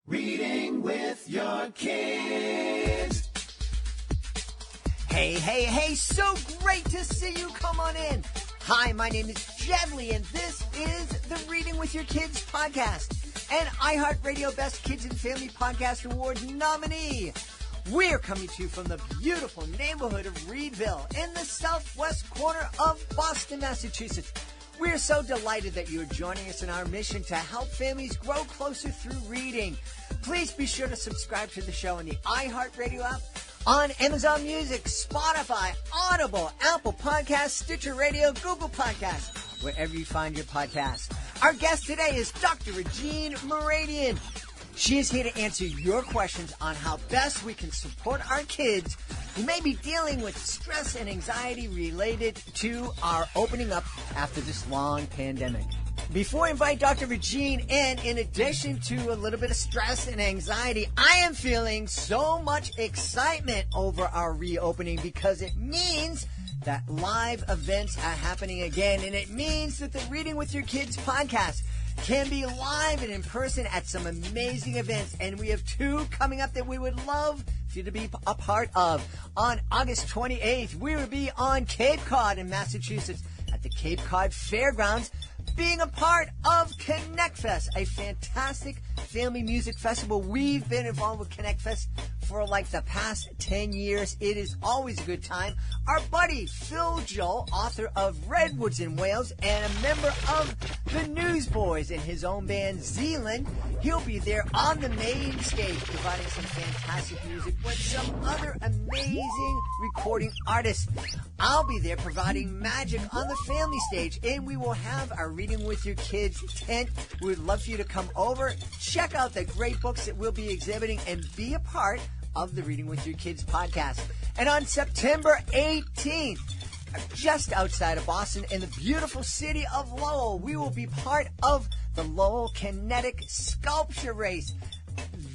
Reading with your kids. Hey, so great to see you. Come on in. Hi, my name is Jedley, and this is the Reading with Your Kids podcast, an iHeartRadio Best Kids and Family Podcast Award nominee. We're coming to you from the beautiful neighborhood of Reedville in the southwest corner of Boston, Massachusetts. We're so delighted that you're joining us in our mission to help families grow closer through reading. Please be sure to subscribe to the show on the iHeartRadio app, on Amazon Music, Spotify, Audible, Apple Podcasts, Stitcher Radio, Google Podcasts, wherever you find your podcasts. Our guest today is Dr. Regine Meradian. She is here to answer your questions on how best we can support our kids who may be dealing with stress and anxiety related to our opening up after this long pandemic. Before I invite Dr. Regine in addition to a little bit of stress and anxiety, I am feeling so much excitement over our reopening because it means that live events are happening again, and it means that the Reading with Your Kids podcast can be live and in person at some amazing events, and we have two coming up that we would love for you to be a part of. On August 28th, we will be on Cape Cod in Massachusetts at the Cape Cod Fairgrounds, being a part of Connect Fest, a fantastic family music festival. We've been involved with Connect Fest for like the past 10 years. It is always a good time. Our buddy Phil Joel, author of Redwoods in Wales and a member of the Newsboys in his own band Zealand, he'll be there on the main stage providing some fantastic music with some other amazing recording artists. I'll be there providing magic on the family stage, and we will have our Reading with Your Kids tent. We would love for you to come over, check out the great books that we'll be exhibiting, and be a part of the Reading with Your Kids podcast. And on September 18th, just outside of Boston, in the beautiful city of Lowell, we will be part of the Lowell Kinetic Sculpture Race.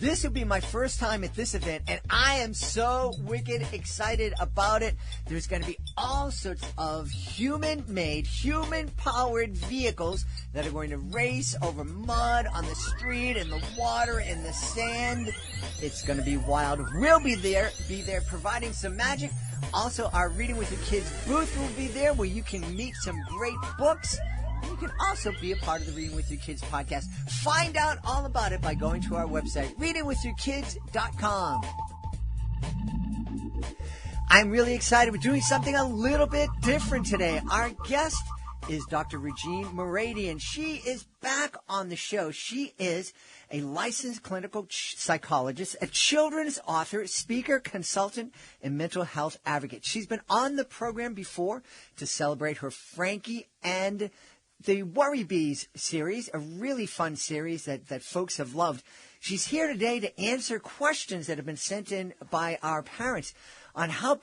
This will be my first time at this event, and I am so wicked excited about it. There's going to be all sorts of human-made, human-powered vehicles that are going to race over mud on the street and the water and the sand. It's going to be wild. We'll be there providing some magic. Also, our Reading with Your Kids booth will be there where you can meet some great books. You can also be a part of the Reading with Your Kids podcast. Find out all about it by going to our website, readingwithyourkids.com. I'm really excited. We're doing something a little bit different today. Our guest is Dr. Regine Meradian. She is back on the show. She is a licensed clinical psychologist, a children's author, speaker, consultant, and mental health advocate. She's been on the program before to celebrate her Frankie and the Worry Bees series, a really fun series that folks have loved. She's here today to answer questions that have been sent in by our parents on how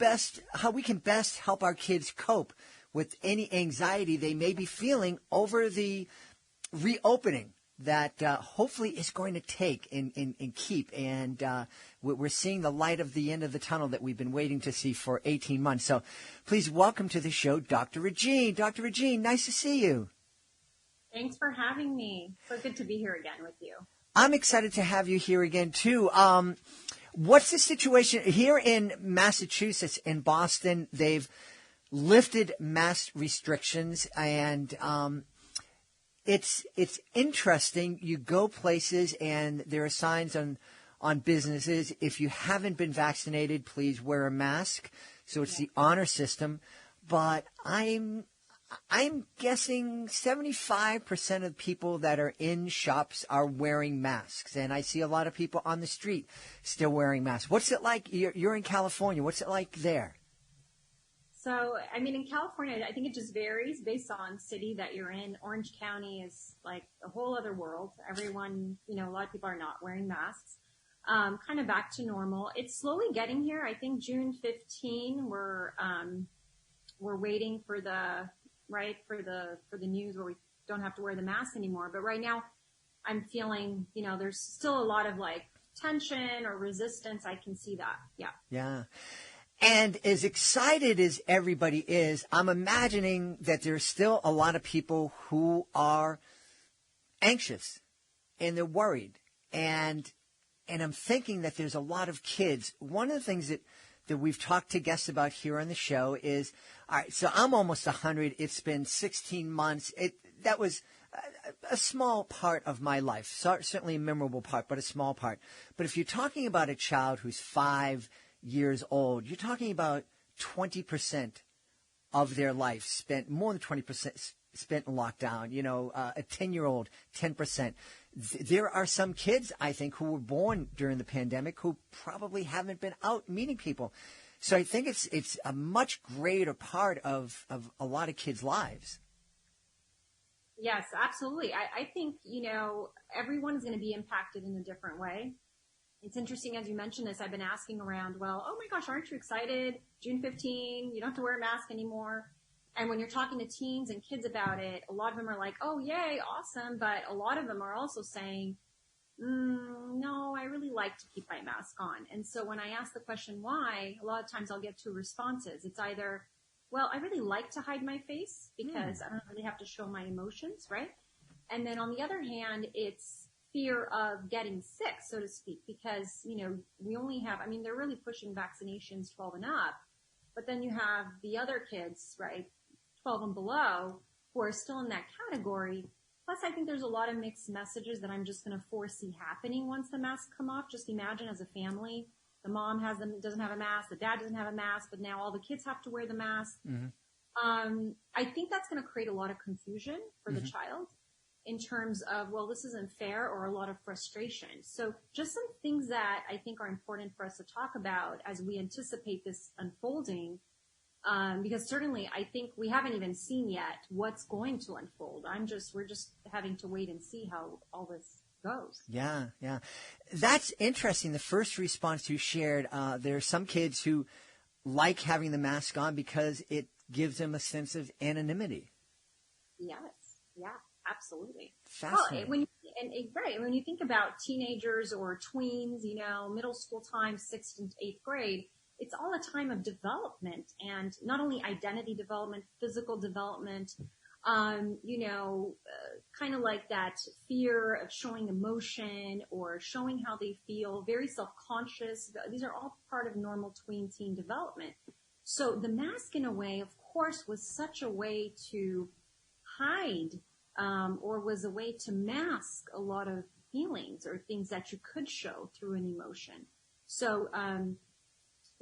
we can best help our kids cope with any anxiety they may be feeling over the reopening that hopefully is going to take and keep. And we're seeing the light of the end of the tunnel that we've been waiting to see for 18 months. So please welcome to the show, Dr. Regine. Dr. Regine, nice to see you. Thanks for having me. So good to be here again with you. I'm excited to have you here again, too. What's the situation here in Massachusetts, in Boston? They've lifted mask restrictions, and it's interesting. You go places, and there are signs on businesses. If you haven't been vaccinated, please wear a mask. So it's the honor system. But I'm guessing 75% of people that are in shops are wearing masks, and I see a lot of people on the street still wearing masks. What's it like? You're in California. What's it like there? So, I mean, in California, I think it just varies based on city that you're in. Orange County is like a whole other world. Everyone, a lot of people are not wearing masks. Kind of back to normal. It's slowly getting here. I think June 15, we're waiting for the news where we don't have to wear the mask anymore. But right now I'm feeling, there's still a lot of like tension or resistance. I can see that. Yeah. Yeah. And as excited as everybody is, I'm imagining that there's still a lot of people who are anxious and they're worried. And And I'm thinking that there's a lot of kids. One of the things that we've talked to guests about here on the show is, all right, so I'm almost 100. It's been 16 months. That was a small part of my life, certainly a memorable part, but a small part. But if you're talking about a child who's 5 years old, you're talking about 20% of their life spent, more than 20% spent in lockdown. You know, a 10-year-old, 10%. There are some kids, I think, who were born during the pandemic who probably haven't been out meeting people. So I think it's a much greater part of a lot of kids' lives. Yes, absolutely. I think, everyone is going to be impacted in a different way. It's interesting, as you mentioned this, I've been asking around, well, oh my gosh, aren't you excited? June 15, you don't have to wear a mask anymore. And when you're talking to teens and kids about it, a lot of them are like, oh, yay, awesome. But a lot of them are also saying, no, I really like to keep my mask on. And so when I ask the question why, a lot of times I'll get two responses. It's either, well, I really like to hide my face because I don't really have to show my emotions, right? And then on the other hand, it's fear of getting sick, so to speak, because, we only have, they're really pushing vaccinations 12 and up, but then you have the other kids, right, 12 and below, who are still in that category. Plus, I think there's a lot of mixed messages that I'm just going to foresee happening once the masks come off. Just imagine as a family, the mom doesn't have a mask, the dad doesn't have a mask, but now all the kids have to wear the mask. Mm-hmm. I think that's going to create a lot of confusion for the child in terms of, well, this isn't fair, or a lot of frustration. So just some things that I think are important for us to talk about as we anticipate this unfolding. Because certainly I think we haven't even seen yet what's going to unfold. We're just having to wait and see how all this goes. Yeah. That's interesting. The first response you shared, there are some kids who like having the mask on because it gives them a sense of anonymity. Yes. Yeah, absolutely. Fascinating. Well, when you think about teenagers or tweens, middle school time, 6th and 8th grade, it's all a time of development, and not only identity development, physical development, kind of like that fear of showing emotion or showing how they feel, very self-conscious. These are all part of normal tween-teen development. So the mask, in a way, of course, was such a way to hide or was a way to mask a lot of feelings or things that you could show through an emotion. So,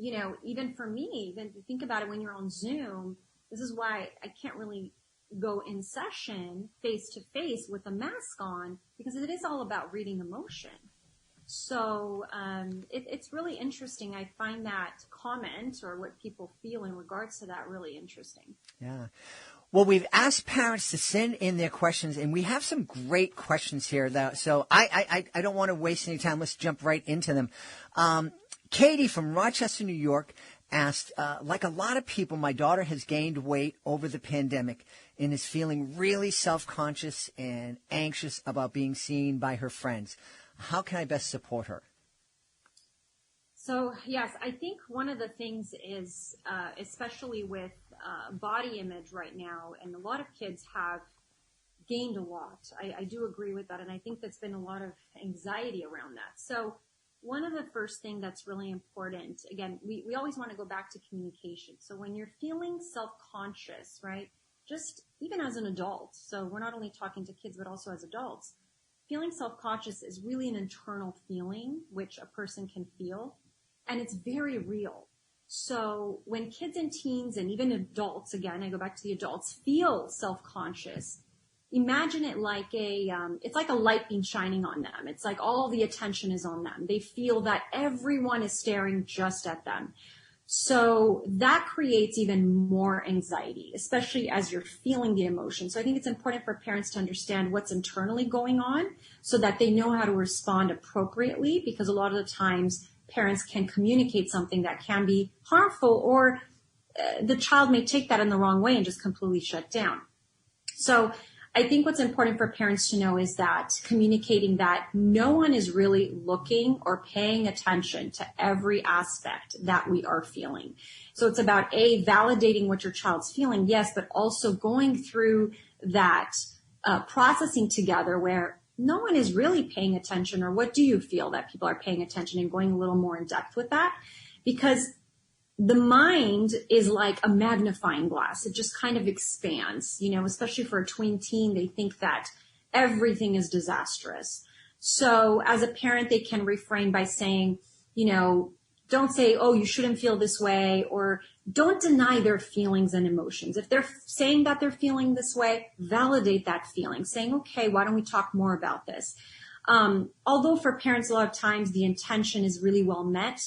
even for me, even think about it when you're on Zoom, this is why I can't really go in session face to face with a mask on, because it is all about reading emotion. So it's really interesting. I find that comment or what people feel in regards to that really interesting. Yeah. Well, we've asked parents to send in their questions, and we have some great questions here, though. So I don't want to waste any time. Let's jump right into them. Katie from Rochester, New York asked, like a lot of people, my daughter has gained weight over the pandemic and is feeling really self-conscious and anxious about being seen by her friends. How can I best support her? So, yes, I think one of the things is, especially with body image right now, and a lot of kids have gained a lot. I do agree with that, and I think there's been a lot of anxiety around that. So one of the first things that's really important, again, we always want to go back to communication. So when you're feeling self-conscious, right, just even as an adult, so we're not only talking to kids but also as adults, feeling self-conscious is really an internal feeling which a person can feel, and it's very real. So when kids and teens and even adults, again, I go back to the adults, feel self-conscious, imagine it like it's like a light being shining on them. It's like all the attention is on them. They feel that everyone is staring just at them. So that creates even more anxiety, especially as you're feeling the emotion. So I think it's important for parents to understand what's internally going on so that they know how to respond appropriately, because a lot of the times parents can communicate something that can be harmful, or the child may take that in the wrong way and just completely shut down. So I think what's important for parents to know is that communicating that no one is really looking or paying attention to every aspect that we are feeling. So it's about validating what your child's feeling, yes, but also going through that processing together where no one is really paying attention, or what do you feel that people are paying attention, and going a little more in depth with that? Because the mind is like a magnifying glass. It just kind of expands, especially for a tween teen. They think that everything is disastrous. So as a parent, they can refrain by saying, don't say, oh, you shouldn't feel this way, or don't deny their feelings and emotions. If they're saying that they're feeling this way, validate that feeling, saying, okay, why don't we talk more about this? Although for parents, a lot of times the intention is really well met,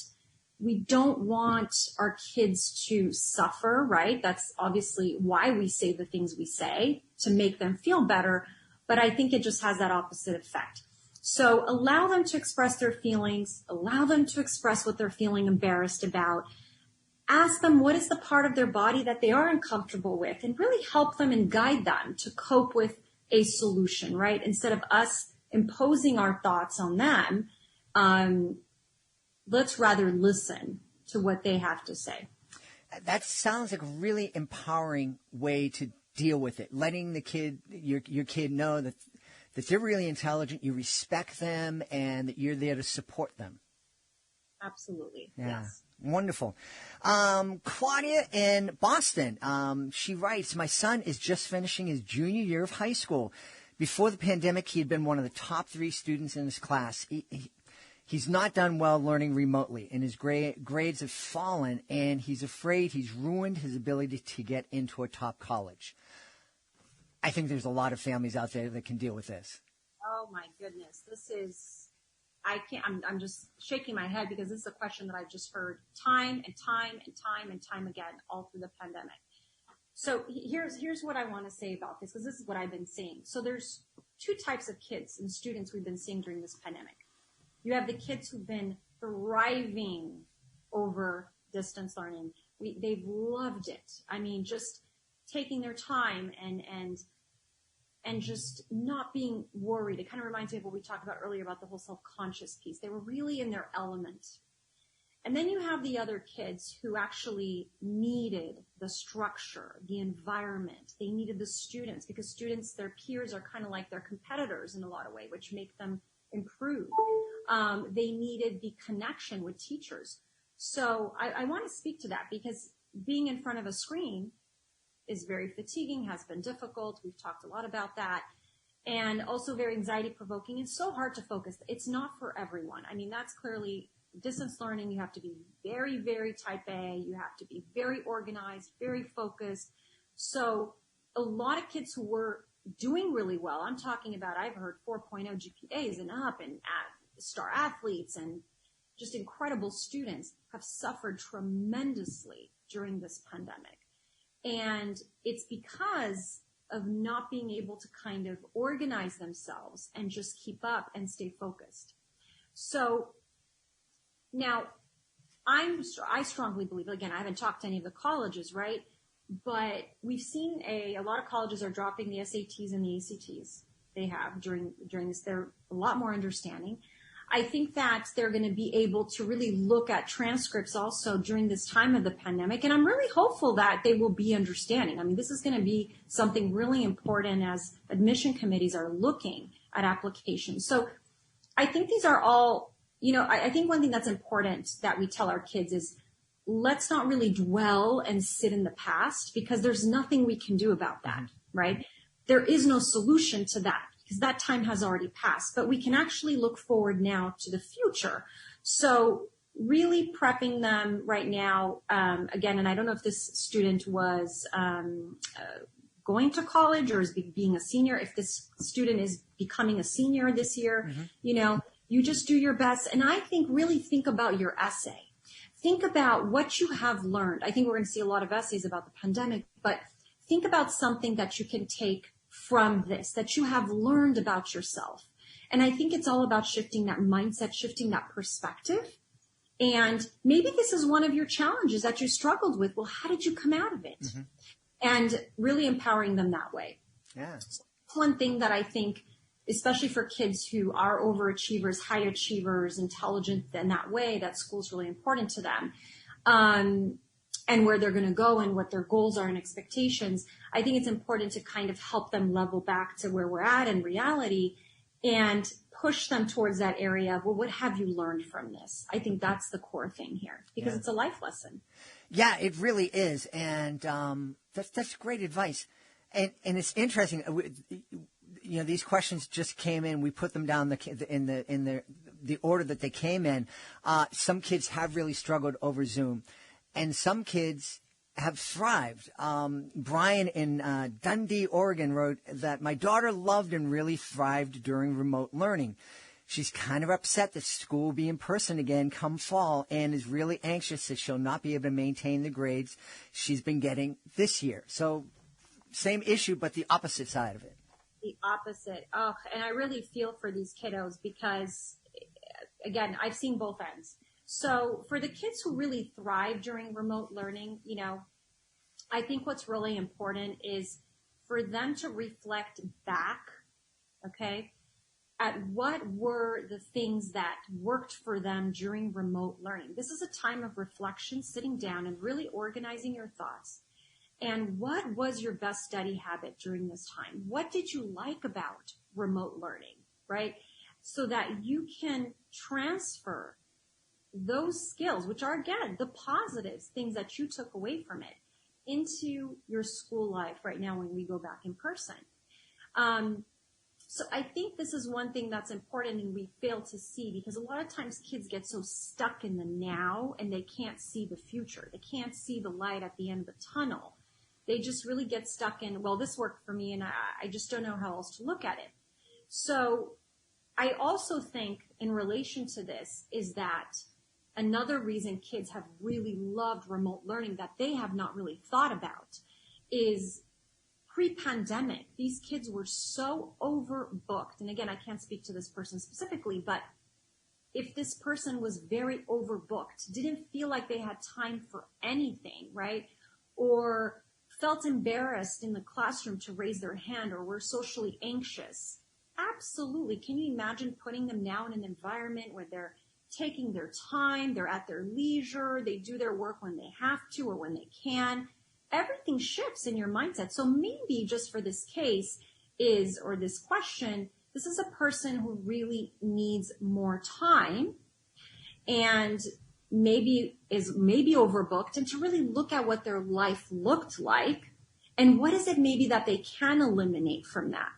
we don't want our kids to suffer, right? That's obviously why we say the things we say, to make them feel better. But I think it just has that opposite effect. So allow them to express their feelings, allow them to express what they're feeling embarrassed about. Ask them what is the part of their body that they are uncomfortable with, and really help them and guide them to cope with a solution, right? Instead of us imposing our thoughts on them, let's rather listen to what they have to say. That sounds like a really empowering way to deal with it. Letting the kid, your kid know that they're really intelligent, you respect them, and that you're there to support them. Absolutely. Yeah. Yes. Wonderful. Claudia in Boston, she writes, my son is just finishing his junior year of high school. Before the pandemic, he had been one of the top 3 students in his class. He's not done well learning remotely, and his grades have fallen, and he's afraid he's ruined his ability to get into a top college. I think there's a lot of families out there that can deal with this. Oh my goodness. I'm just shaking my head, because this is a question that I've just heard time and time and time and time again all through the pandemic. So here's what I want to say about this, because this is what I've been seeing. So there's 2 types of kids and students we've been seeing during this pandemic. You have the kids who've been thriving over distance learning. They've loved it. I mean, just taking their time and just not being worried. It kind of reminds me of what we talked about earlier about the whole self-conscious piece. They were really in their element. And then you have the other kids who actually needed the structure, the environment. They needed the students, because students, their peers, are kind of like their competitors in a lot of ways, which make them improve. They needed the connection with teachers. So I want to speak to that, because being in front of a screen is very fatiguing, has been difficult. We've talked a lot about that. And also very anxiety provoking, and so hard to focus. It's not for everyone. I mean, that's clearly distance learning. You have to be very, very type A. You have to be very organized, very focused. So a lot of kids who were doing really well, I'm talking about, I've heard 4.0 GPAs and up, and star athletes and just incredible students, have suffered tremendously during this pandemic. And it's because of not being able to kind of organize themselves and just keep up and stay focused. So now I strongly believe, again, I haven't talked to any of the colleges, right? But we've seen a lot of colleges are dropping the SATs and the ACTs they have during this. They're a lot more understanding. I think that they're going to be able to really look at transcripts also during this time of the pandemic. And I'm really hopeful that they will be understanding. I mean, this is going to be something really important as admission committees are looking at applications. So I think these are all, I think one thing that's important that we tell our kids is, let's not really dwell and sit in the past, because there's nothing we can do about that, right? There is no solution to that, because that time has already passed, but we can actually look forward now to the future. So really prepping them right now, again, and I don't know if this student was going to college or is being a senior. If this student is becoming a senior this year, you just do your best. And I think really think about your essay. Think about what you have learned. I think we're going to see a lot of essays about the pandemic, but think about something that you can take from this, that you have learned about yourself. And I think it's all about shifting that mindset, shifting that perspective. And maybe this is one of your challenges that you struggled with. Well, how did you come out of it? And really empowering them that way. Yeah. One thing that I think, especially for kids who are overachievers, high achievers, intelligent in that way, that school's really important to them. And where they're going to go and what their goals are and expectations. I think it's important to kind of help them level back to where we're at in reality and push them towards that area of, well, what have you learned from this? I think that's the core thing here, because it's a life lesson. Yeah, it really is. And that's great advice. And it's interesting. You know, these questions just came in. We put them down in the order that they came in. Some kids have really struggled over Zoom, and some kids have thrived. Brian in Dundee, Oregon wrote that my daughter loved and really thrived during remote learning. She's kind of upset that school will be in person again come fall and is really anxious that she'll not be able to maintain the grades she's been getting this year. So same issue, but the opposite side of it. The opposite. Oh, and I really feel for these kiddos because, again, I've seen both ends. So for the kids who really thrive during remote learning, you know, I think what's really important is for them to reflect back, okay, at what were the things that worked for them during remote learning. This is a time of reflection, sitting down and really organizing your thoughts. And what was your best study habit during this time? What did you like about remote learning, right? So that you can transfer those skills, which are, again, the positives, things that you took away from it, into your school life right now when we go back in person. So I think this is one thing that's important and we fail to see, because a lot of times kids get so stuck in the now and they can't see the future. They can't see the light at the end of the tunnel. They just really get stuck in, well, this worked for me and I just don't know how else to look at it. So I also think in relation to this is that another reason kids have really loved remote learning that they have not really thought about is pre-pandemic. These kids were so overbooked. And again, I can't speak to this person specifically, but if this person was very overbooked, didn't feel like they had time for anything, right? Or felt embarrassed in the classroom to raise their hand, or were socially anxious. Absolutely. Can you imagine putting them now in an environment where they're taking their time, they're at their leisure, they do their work when they have to or when they can? Everything shifts in your mindset. So maybe just for this case or this question, this is a person who really needs more time and maybe overbooked, and to really look at what their life looked like and what is it maybe that they can eliminate from that.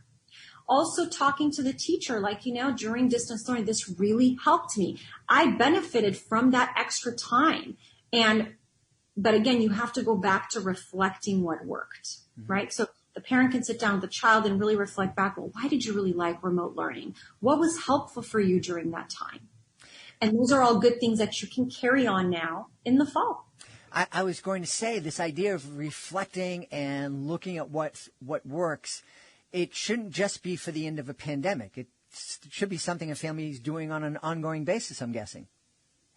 Also talking to the teacher, like, you know, during distance learning, this really helped me. I benefited from that extra time. But again, you have to go back to reflecting what worked, right? So the parent can sit down with the child and really reflect back, well, why did you really like remote learning? What was helpful for you during that time? And those are all good things that you can carry on now in the fall. I was going to say this idea of reflecting and looking at what works. It shouldn't just be for the end of a pandemic. It should be something a family is doing on an ongoing basis, I'm guessing.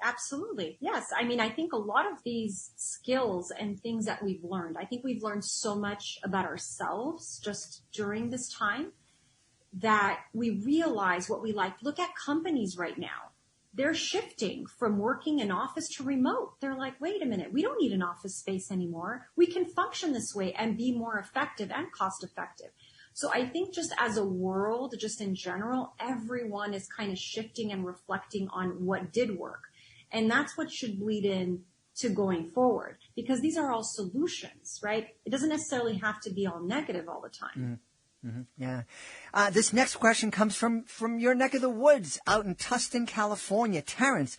Absolutely. Yes. I mean, I think a lot of these skills and things that we've learned, I think we've learned so much about ourselves just during this time that we realize what we like. Look at companies right now. They're shifting from working in office to remote. They're like, wait a minute, we don't need an office space anymore. We can function this way and be more effective and cost effective. So I think just as a world, just in general, everyone is kind of shifting and reflecting on what did work. And that's what should bleed in to going forward, because these are all solutions, right? It doesn't necessarily have to be all negative all the time. Mm-hmm. Yeah. This next question comes from your neck of the woods out in Tustin, California. Terrence,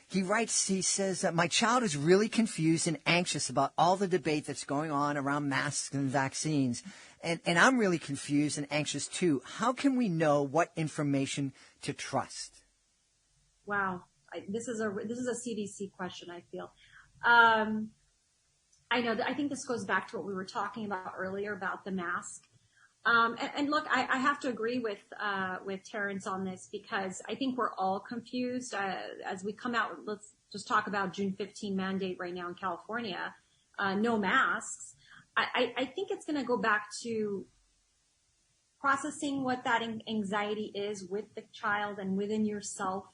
he says, my child is really confused and anxious about all the debate that's going on around masks and vaccines. And I'm really confused and anxious too. How can we know what information to trust? Wow. This is a CDC question, I feel. I know that I think this goes back to what we were talking about earlier about the mask. And look, I have to agree with Terrence on this, because I think we're all confused as we come out. Let's just talk about June 15 mandate right now in California. No masks. I think it's going to go back to processing what that anxiety is with the child and within yourself.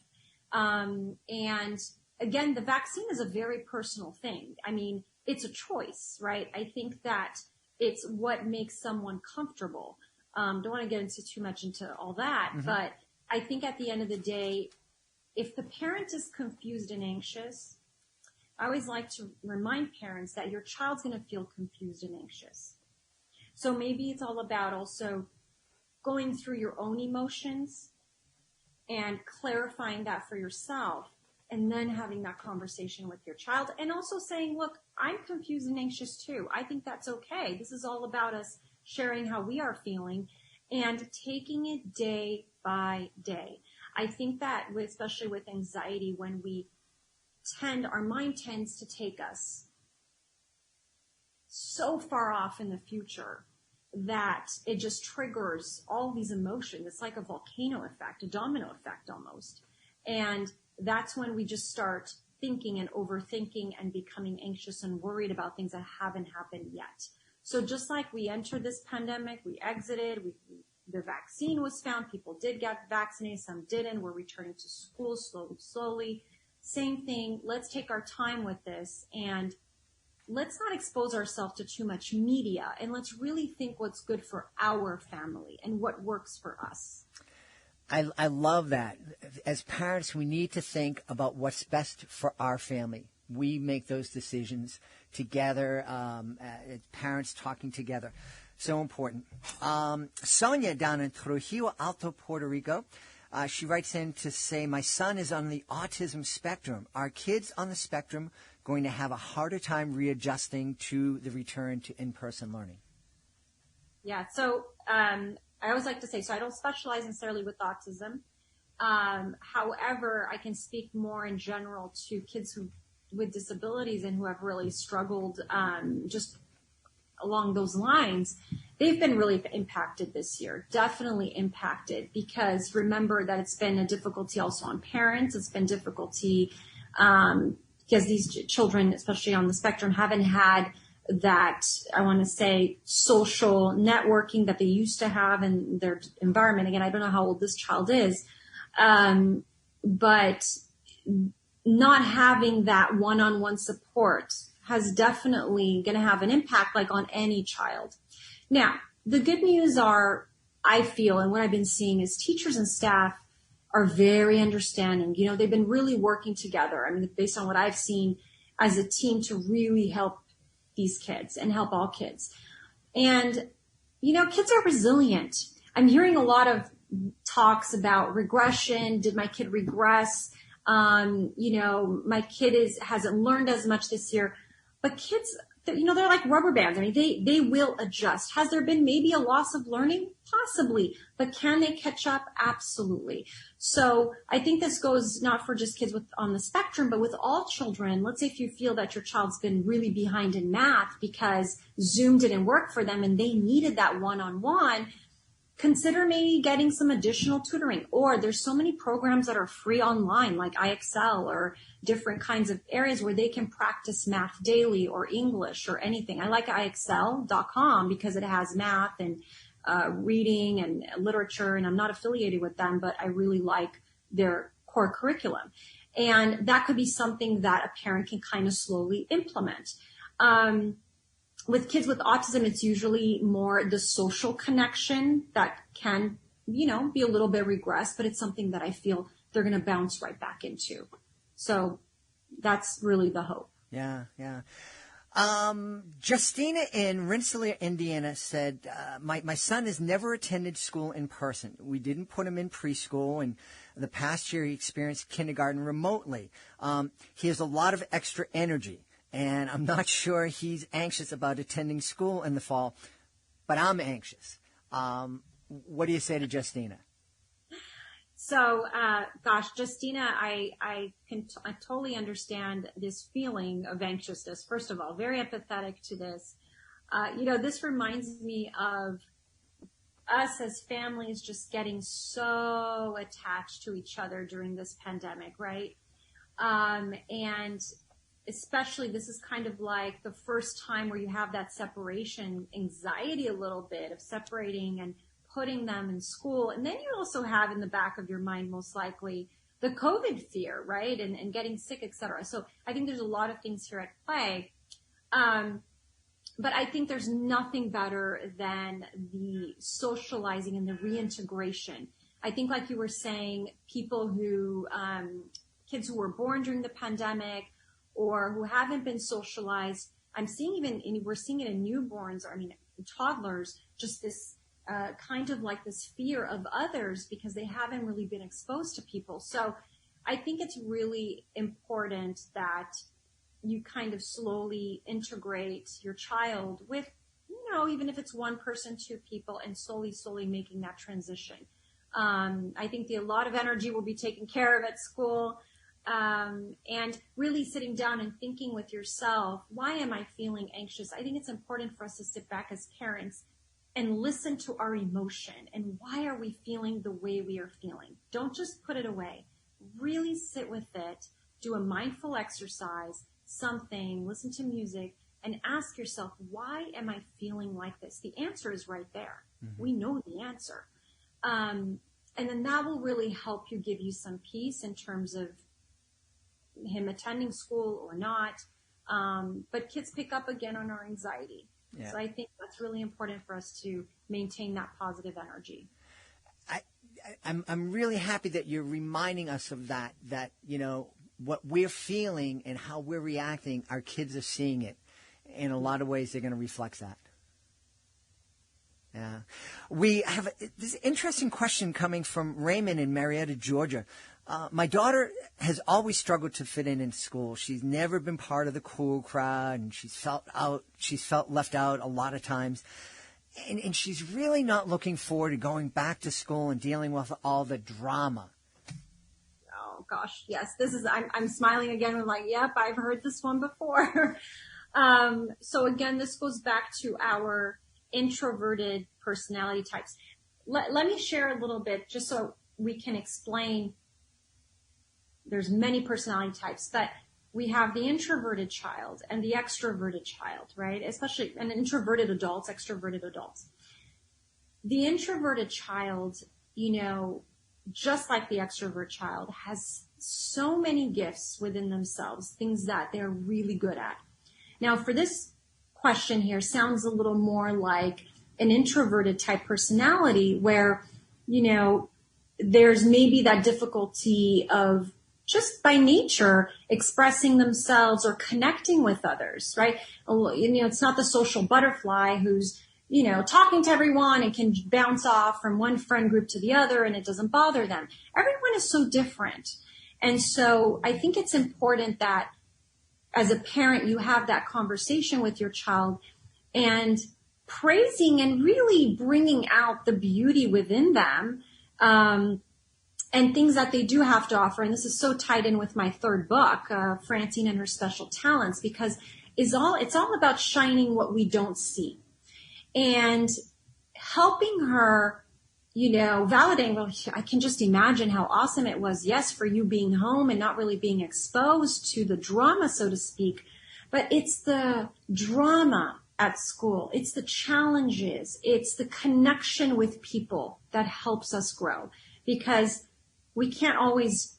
And again, the vaccine is a very personal thing. I mean, it's a choice, right? I think that it's what makes someone comfortable. Don't want to get into too much into all that, but I think at the end of the day, if the parent is confused and anxious, I always like to remind parents that your child's going to feel confused and anxious. So maybe it's all about also going through your own emotions and clarifying that for yourself, and then having that conversation with your child, and also saying, look, I'm confused and anxious too. I think that's okay. This is all about us sharing how we are feeling and taking it day by day. I think that, especially with anxiety, when our mind tends to take us so far off in the future that it just triggers all these emotions. It's like a volcano effect, a domino effect almost. And that's when we just start thinking and overthinking and becoming anxious and worried about things that haven't happened yet. So just like we entered this pandemic, we exited, the vaccine was found, people did get vaccinated, some didn't, we're returning to school slowly. Same thing, let's take our time with this, and let's not expose ourselves to too much media, and let's really think what's good for our family and what works for us. I love that. As parents, we need to think about what's best for our family. We make those decisions together, parents talking together. So important. Sonia down in Trujillo Alto, Puerto Rico, she writes in to say, my son is on the autism spectrum. Are kids on the spectrum going to have a harder time readjusting to the return to in-person learning? Yeah, so I always like to say, so I don't specialize necessarily with autism. However, I can speak more in general to kids with disabilities and who have really struggled just along those lines. They've been really impacted this year, definitely impacted, because remember that it's been a difficulty also on parents. It's been difficulty because these children, especially on the spectrum, haven't had that, I want to say, social networking that they used to have in their environment. Again, I don't know how old this child is, but not having that one-on-one support has definitely going to have an impact, like on any child. Now, the good news are, I feel, and what I've been seeing is teachers and staff are very understanding. You know, they've been really working together. I mean, based on what I've seen as a team, to really help these kids and help all kids. And, you know, kids are resilient. I'm hearing a lot of talks about regression. Did my kid regress? You know, my kid hasn't learned as much this year. But kids, you know, they're like rubber bands. I mean, they will adjust. Has there been maybe a loss of learning? Possibly. But can they catch up? Absolutely. So I think this goes not for just kids on the spectrum, but with all children. Let's say if you feel that your child's been really behind in math because Zoom didn't work for them and they needed that one-on-one, consider maybe getting some additional tutoring. Or there's so many programs that are free online, like IXL or different kinds of areas where they can practice math daily, or English or anything. I like IXL.com because it has math and reading and literature, and I'm not affiliated with them, but I really like their core curriculum. And that could be something that a parent can kind of slowly implement. With kids with autism, it's usually more the social connection that can, you know, be a little bit regressed, but it's something that I feel they're going to bounce right back into. So that's really the hope. Yeah, yeah. Justina in Rensselaer, Indiana said, my son has never attended school in person. We didn't put him in preschool, and the past year he experienced kindergarten remotely. He has a lot of extra energy, and I'm not sure he's anxious about attending school in the fall, but I'm anxious. What do you say to Justina? So, Justina, I totally understand this feeling of anxiousness. First of all, very empathetic to this. You know, this reminds me of us as families just getting so attached to each other during this pandemic, right? And especially this is kind of like the first time where you have that separation anxiety a little bit of separating and putting them in school. And then you also have in the back of your mind, most likely, the COVID fear, right? And getting sick, et cetera. So I think there's a lot of things here at play. But I think there's nothing better than the socializing and the reintegration. I think, like you were saying, people who, kids who were born during the pandemic or who haven't been socialized, we're seeing it in newborns, toddlers, just this kind of like this fear of others because they haven't really been exposed to people. So I think it's really important that you kind of slowly integrate your child with, even if it's one person, two people, and slowly making that transition. I think a lot of energy will be taken care of at school, and really sitting down and thinking with yourself, why am I feeling anxious? I think it's important for us to sit back as parents and listen to our emotion and why are we feeling the way we are feeling. Don't just put it away. Really sit with it, do a mindful exercise, something, listen to music, and ask yourself, why am I feeling like this? The answer is right there. Mm-hmm. We know the answer. And then that will really help give you some peace in terms of him attending school or not. But kids pick up again on our anxiety. Yeah. So I think that's really important for us to maintain that positive energy. I'm really happy that you're reminding us of that, what we're feeling and how we're reacting, our kids are seeing it. In a lot of ways, they're going to reflect that. Yeah. We have this interesting question coming from Raymond in Marietta, Georgia. My daughter has always struggled to fit in school. She's never been part of the cool crowd, and she's felt left out a lot of times. And she's really not looking forward to going back to school and dealing with all the drama. Oh gosh, yes. I'm smiling again. I'm like, yep, I've heard this one before. So again, this goes back to our introverted personality types. Let me share a little bit just so we can explain. There's many personality types, but we have the introverted child and the extroverted child, right? Especially and introverted adults, extroverted adults. The introverted child, just like the extrovert child, has so many gifts within themselves, things that they're really good at. Now, for this question here, sounds a little more like an introverted type personality where, there's maybe that difficulty of just by nature expressing themselves or connecting with others, right? It's not the social butterfly who's, talking to everyone and can bounce off from one friend group to the other and it doesn't bother them. Everyone is so different. And so I think it's important that as a parent, you have that conversation with your child and praising and really bringing out the beauty within them, and things that they do have to offer. And this is so tied in with my third book, Francine and Her Special Talents, because it's all about shining what we don't see and helping her, validating. Well, I can just imagine how awesome it was. Yes, for you being home and not really being exposed to the drama, so to speak, but it's the drama at school. It's the challenges. It's the connection with people that helps us grow, because we can't always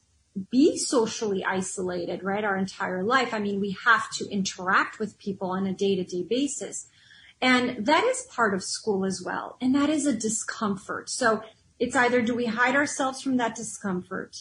be socially isolated, right? Our entire life. We have to interact with people on a day-to-day basis. And that is part of school as well. And that is a discomfort. So it's either do we hide ourselves from that discomfort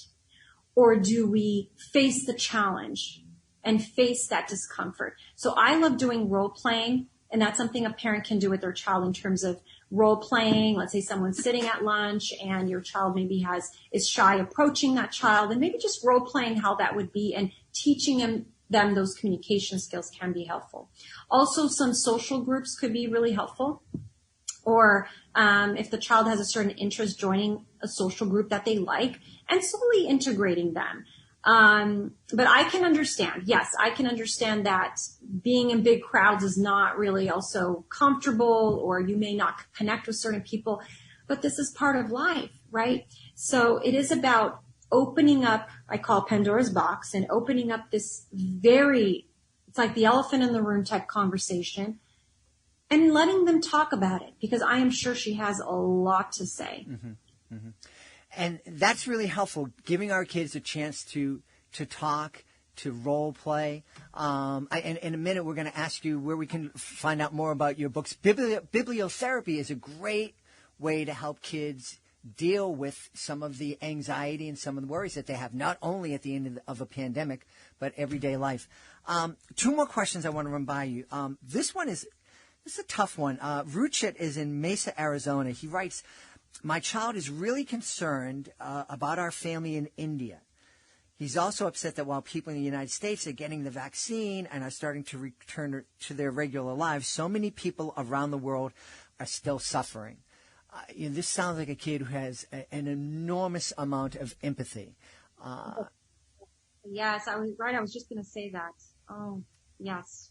or do we face the challenge and face that discomfort? So I love doing role playing, and that's something a parent can do with their child in terms of role playing. Let's say someone's sitting at lunch and your child maybe is shy approaching that child, and maybe just role playing how that would be and teaching them those communication skills can be helpful. Also, some social groups could be really helpful. Or if the child has a certain interest, joining a social group that they like and slowly integrating them. But I can understand that being in big crowds is not really also comfortable, or you may not connect with certain people, but this is part of life, right? So it is about opening up, I call Pandora's box, and opening up this it's like the elephant in the room type conversation and letting them talk about it, because I am sure she has a lot to say. Mm-hmm. Mm-hmm. And that's really helpful, giving our kids a chance to talk, to role play. In a minute, we're going to ask you where we can find out more about your books. Bibliotherapy is a great way to help kids deal with some of the anxiety and some of the worries that they have, not only at the end of a pandemic, but everyday life. Two more questions I want to run by you. This is a tough one. Ruchit is in Mesa, Arizona. He writes, "My child is really concerned about our family in India. He's also upset that while people in the United States are getting the vaccine and are starting to return to their regular lives, so many people around the world are still suffering." This sounds like a kid who has an enormous amount of empathy. Yes, I was just going to say that. Oh, yes.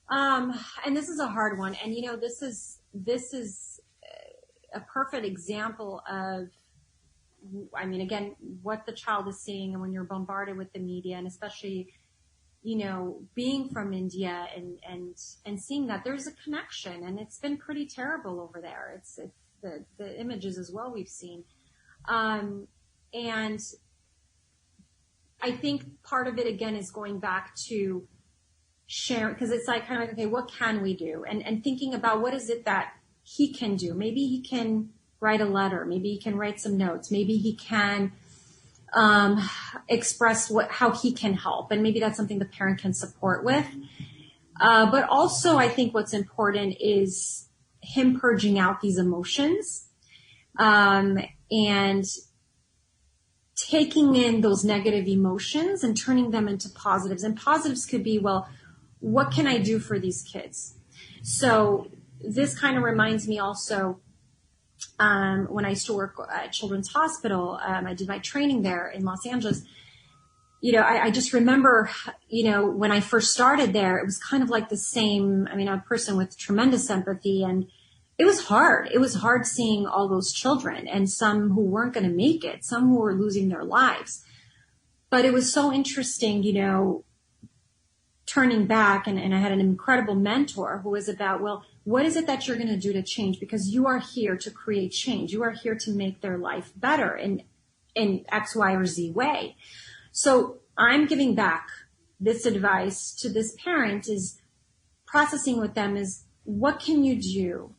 And this is a hard one. And, this is a perfect example of, again, what the child is seeing, and when you're bombarded with the media, and especially, being from India and seeing that there's a connection, and it's been pretty terrible over there. It's the images as well we've seen. And I think part of it, again, is going back to sharing, because it's like kind of like, okay, what can we do? And thinking about what is it that he can do. Maybe he can write a letter. Maybe he can write some notes. Maybe he can express how he can help. And maybe that's something the parent can support with. But also, I think what's important is him purging out these emotions and taking in those negative emotions and turning them into positives. And positives could be, well, what can I do for these kids? So this kind of reminds me also, when I used to work at Children's Hospital, I did my training there in Los Angeles. I just remember, when I first started there, it was kind of like the same. I'm a person with tremendous empathy, and it was hard. It was hard seeing all those children, and some who weren't going to make it, some who were losing their lives. But it was so interesting, turning back, and I had an incredible mentor who was about, well, what is it that you're going to do to change? Because you are here to create change. You are here to make their life better in X, Y, or Z way. So I'm giving back this advice to this parent, is processing with them is, what can you do,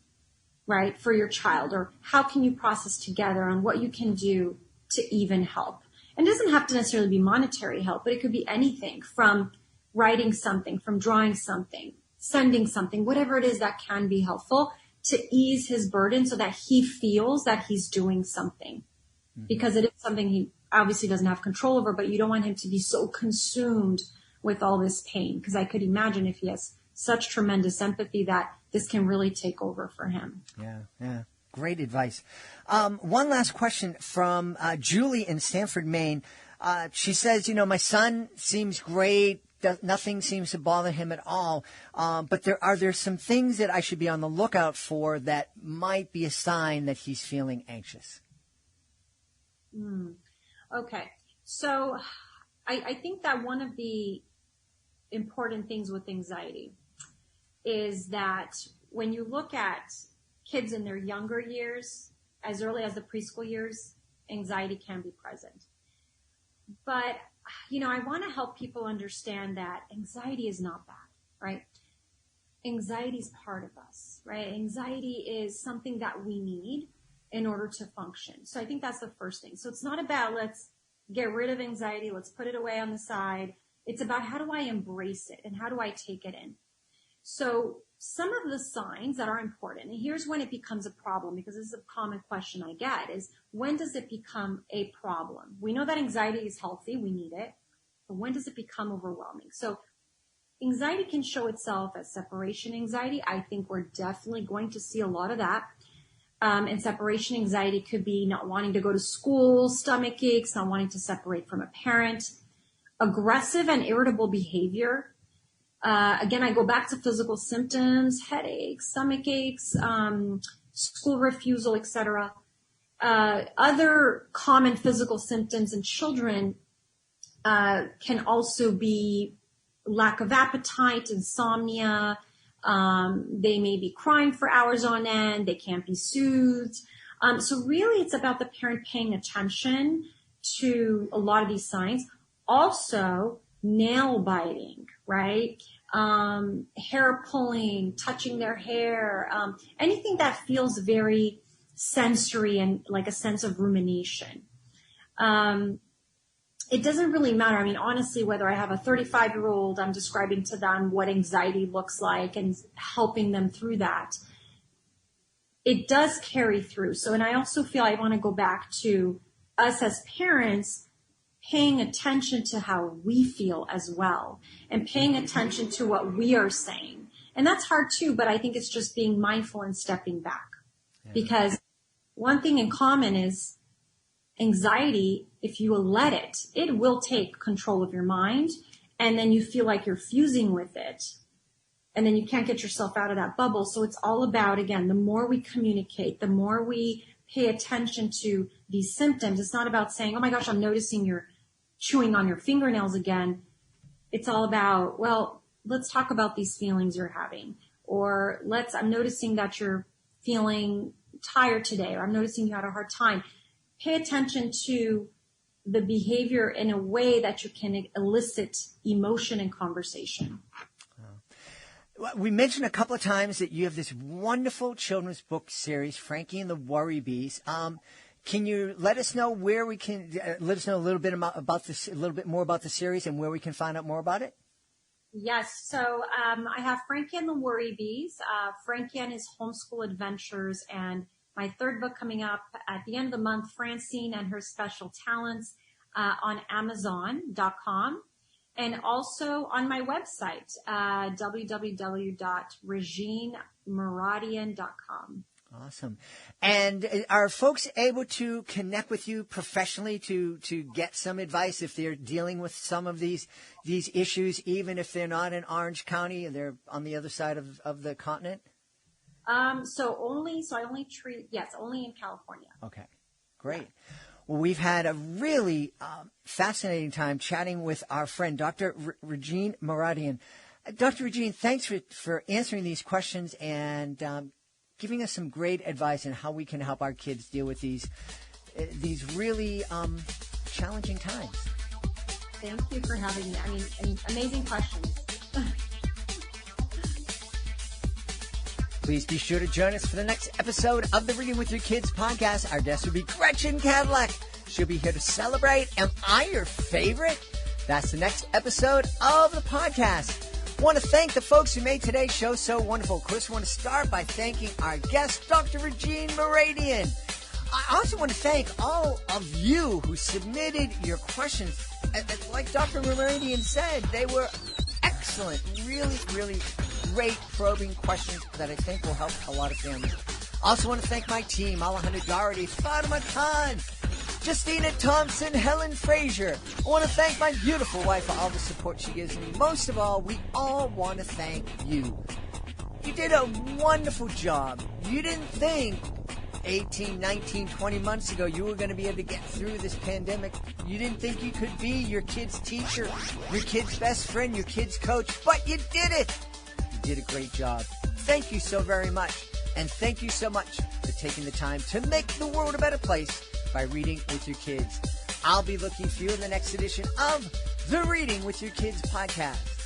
right, for your child? Or how can you process together on what you can do to even help? And it doesn't have to necessarily be monetary help, but it could be anything from writing something, from drawing something, sending something, whatever it is that can be helpful to ease his burden so that he feels that he's doing something. Mm-hmm. Because it is something he obviously doesn't have control over, but you don't want him to be so consumed with all this pain. Because I could imagine if he has such tremendous empathy that this can really take over for him. Yeah. Great advice. One last question from Julie in Stamford, Maine. She says, my son seems great. Nothing seems to bother him at all. But are there some things that I should be on the lookout for that might be a sign that he's feeling anxious? Okay. So I think that one of the important things with anxiety is that when you look at kids in their younger years, as early as the preschool years, anxiety can be present. But I want to help people understand that anxiety is not bad, right? Anxiety is part of us, right? Anxiety is something that we need in order to function. So I think that's the first thing. So it's not about let's get rid of anxiety, let's put it away on the side. It's about how do I embrace it and how do I take it in? So some of the signs that are important, and here's when it becomes a problem, because this is a common question I get, is when does it become a problem? We know that anxiety is healthy, we need it, but when does it become overwhelming? So anxiety can show itself as separation anxiety. I think we're definitely going to see a lot of that. And separation anxiety could be not wanting to go to school, stomach aches, not wanting to separate from a parent, aggressive and irritable behavior. Again, I go back to physical symptoms, headaches, stomach aches, school refusal, etc. Other common physical symptoms in children can also be lack of appetite, insomnia. They may be crying for hours on end. They can't be soothed. So really, it's about the parent paying attention to a lot of these signs. Also, nail biting, right? Hair pulling, touching their hair, anything that feels very sensory and like a sense of rumination. It doesn't really matter. I mean, honestly, whether I have a 35-year-old, I'm describing to them what anxiety looks like and helping them through that. It does carry through. So, and I also feel I want to go back to us as parents paying attention to how we feel as well and paying attention to what we are saying. And that's hard too, but I think it's just being mindful and stepping back. Yeah. Because one thing in common is anxiety, if you will let it, it will take control of your mind, and then you feel like you're fusing with it, and then you can't get yourself out of that bubble. So it's all about, again, the more we communicate, the more we pay attention to these symptoms. It's not about saying, oh my gosh, I'm noticing you're chewing on your fingernails again. It's all about, well, let's talk about these feelings you're having, or I'm noticing that you're feeling tired today, or I'm noticing you had a hard time. Pay attention to the behavior in a way that you can elicit emotion and conversation. We mentioned a couple of times that you have this wonderful children's book series, Frankie and the Worry Bees. Can you let us know where we can let us know a little bit about this, a little bit more about the series, and where we can find out more about it? Yes. So I have Frankie and the Worry Bees, Frankie and his homeschool adventures, and my third book coming up at the end of the month, Francine and her special talents, on Amazon.com. And also on my website, www.reginemaradian.com. Awesome. And are folks able to connect with you professionally to get some advice if they're dealing with some of these issues, even if they're not in Orange County and they're on the other side of the continent? Only in California. Okay, great. Yeah. Well, we've had a really fascinating time chatting with our friend, Dr. Regine Maradian. Dr. Regine, thanks for answering these questions and giving us some great advice on how we can help our kids deal with these really challenging times. Thank you for having me. I mean, amazing questions. Please be sure to join us for the next episode of the Reading with Your Kids podcast. Our guest will be Gretchen Cadillac. She'll be here to celebrate Am I Your Favorite? That's the next episode of the podcast. I want to thank the folks who made today's show so wonderful. Of course, I want to start by thanking our guest, Dr. Regine Maradian. I also want to thank all of you who submitted your questions. Like Dr. Maradian said, they were excellent, really, really great probing questions that I think will help a lot of families. I also want to thank my team, Alejandra Doherty, Fatima Khan, Justina Thompson, Helen Frazier. I want to thank my beautiful wife for all the support she gives me. Most of all, we all want to thank you. You did a wonderful job. You didn't think 18, 19, 20 months ago you were going to be able to get through this pandemic. You didn't think you could be your kid's teacher, your kid's best friend, your kid's coach, but you did it. You did a great job. Thank you so very much. And thank you so much for taking the time to make the world a better place by reading with your kids. I'll be looking for you in the next edition of the Reading with Your Kids podcast.